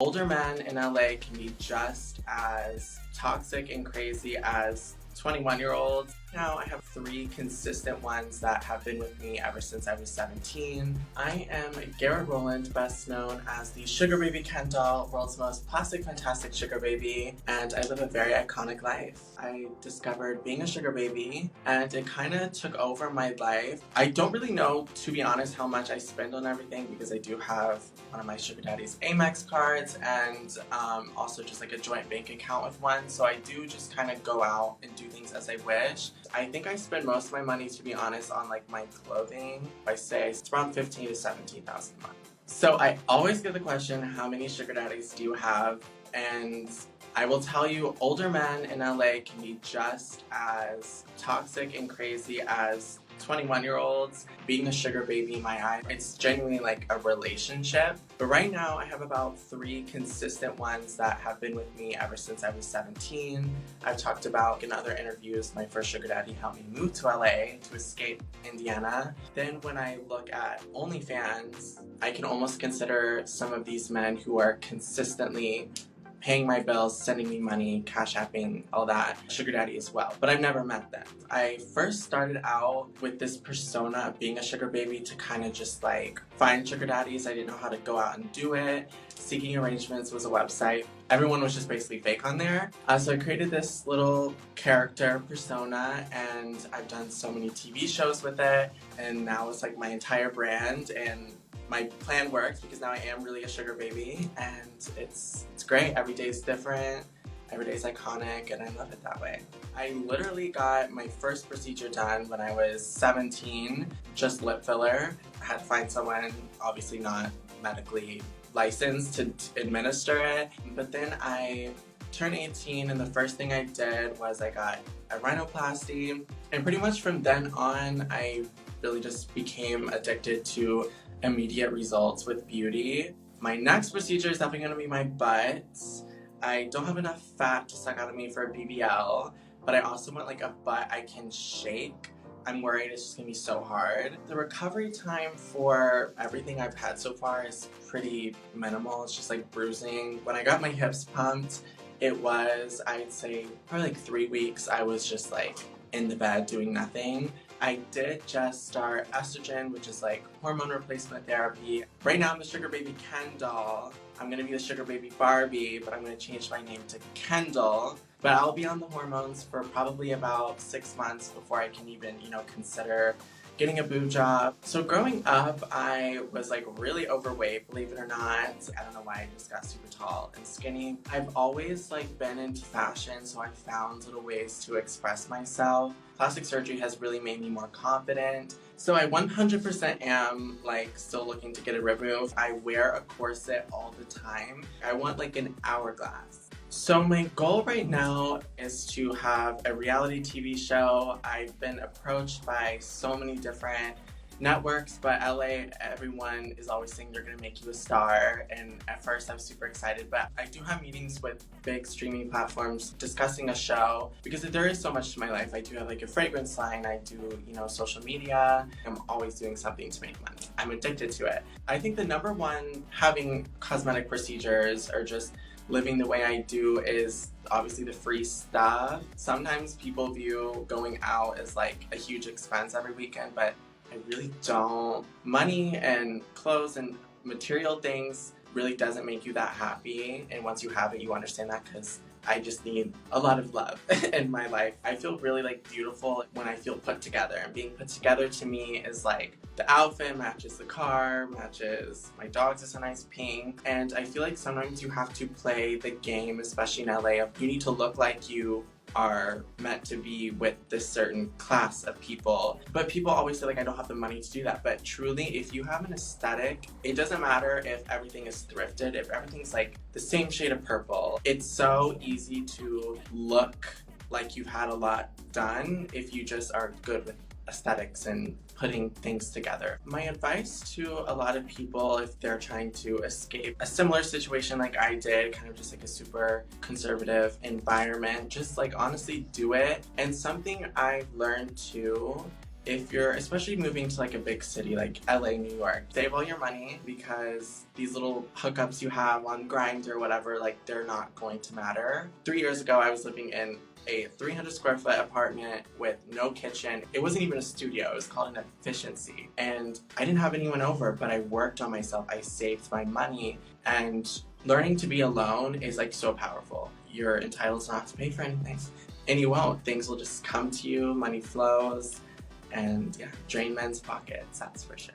Older men in LA can be just as toxic and crazy as 21-year-olds. Now I have 3 consistent ones that have been with me ever since I was 17. I am Garrett Rowland, best known as the Sugar Baby Ken doll, world's most plastic fantastic sugar baby, and I live a very iconic life. I discovered being a sugar baby and it kind of took over my life. I don't really know, to be honest, how much I spend on everything because I do have one of my sugar daddy's Amex cards and also just like a joint bank account with one, so I do just kind of go out and do things as I wish. I think I spend most of my money, to be honest, on like my clothing. I say it's around $15,000 to $17,000 a month. So I always get the question, how many sugar daddies do you have? And I will tell you, older men in LA can be just as toxic and crazy as 21-year-olds. Being a sugar baby in my eye, it's genuinely like a relationship. But right now I have about 3 consistent ones that have been with me ever since I was 17. I've talked about in other interviews, my first sugar daddy helped me move to LA to escape Indiana. Then when I look at OnlyFans, I can almost consider some of these men who are consistently paying my bills, sending me money, cash apping, all that, sugar daddy as well. But I've never met them. I first started out with this persona of being a sugar baby to kind of just like find sugar daddies. I didn't know how to go out and do it. Seeking Arrangements was a website. Everyone was just basically fake on there. So I created this little character persona and I've done so many TV shows with it. And now it's like my entire brand, and my plan works because now I am really a sugar baby, and it's great. Every day is different, every day is iconic, and I love it that way. I literally got my first procedure done when I was 17, just lip filler. I had to find someone, obviously not medically licensed, to administer it. But then I turned 18 and the first thing I did was I got a rhinoplasty, and pretty much from then on I really just became addicted to immediate results with beauty. My next procedure is definitely going to be my butt. I don't have enough fat to suck out of me for a BBL, but I also want like a butt I can shake. I'm worried it's just going to be so hard. The recovery time for everything I've had so far is pretty minimal. It's just like bruising. When I got my hips pumped, it was, I'd say, probably like 3 weeks. I was just like in the bed doing nothing. I did just start estrogen, which is like hormone replacement therapy. Right now I'm the Sugar Baby Ken doll. I'm gonna be the Sugar Baby Barbie, but I'm gonna change my name to Kendall. But I'll be on the hormones for probably about 6 months before I can even, consider getting a boob job. So growing up, I was like really overweight, believe it or not. I don't know why I just got super tall and skinny. I've always like been into fashion, so I found little ways to express myself. Plastic surgery has really made me more confident. So I 100% am like still looking to get it removed. I wear a corset all the time. I want like an hourglass. So my goal right now is to have a reality TV show. I've been approached by so many different networks, but LA, everyone is always saying they're gonna make you a star, and at first I'm super excited, but I do have meetings with big streaming platforms discussing a show because there is so much to my life. I do have like a fragrance line, I do, social media. I'm always doing something to make money. I'm addicted to it. I think the number one, having cosmetic procedures or just living the way I do, is obviously the free stuff. Sometimes people view going out as like a huge expense every weekend, but I really don't. Money and clothes and material things really doesn't make you that happy, and once you have it, you understand that, because I just need a lot of love in my life. I feel really like beautiful when I feel put together, and being put together to me is like the outfit matches the car, matches my dog's is a nice pink, and I feel like sometimes you have to play the game, especially in LA, of you need to look like you are meant to be with this certain class of people. But people always say like I don't have the money to do that, but truly if you have an aesthetic, it doesn't matter if everything is thrifted, if everything's like the same shade of purple. It's so easy to look like you've had a lot done if you just are good with aesthetics and putting things together. My advice to a lot of people, if they're trying to escape a similar situation like I did, kind of just like a super conservative environment, just like honestly do it. And something I've learned too if you're especially moving to like a big city like LA, New York, save all your money because these little hookups you have on Grindr or whatever, like they're not going to matter. 3 years ago, I was living in a 300 square foot apartment with no kitchen. It wasn't even a studio, it was called an efficiency. And I didn't have anyone over, but I worked on myself. I saved my money, and learning to be alone is like so powerful. You're entitled to not to pay for anything, and you won't. Things will just come to you, money flows, and yeah, drain men's pockets, that's for sure.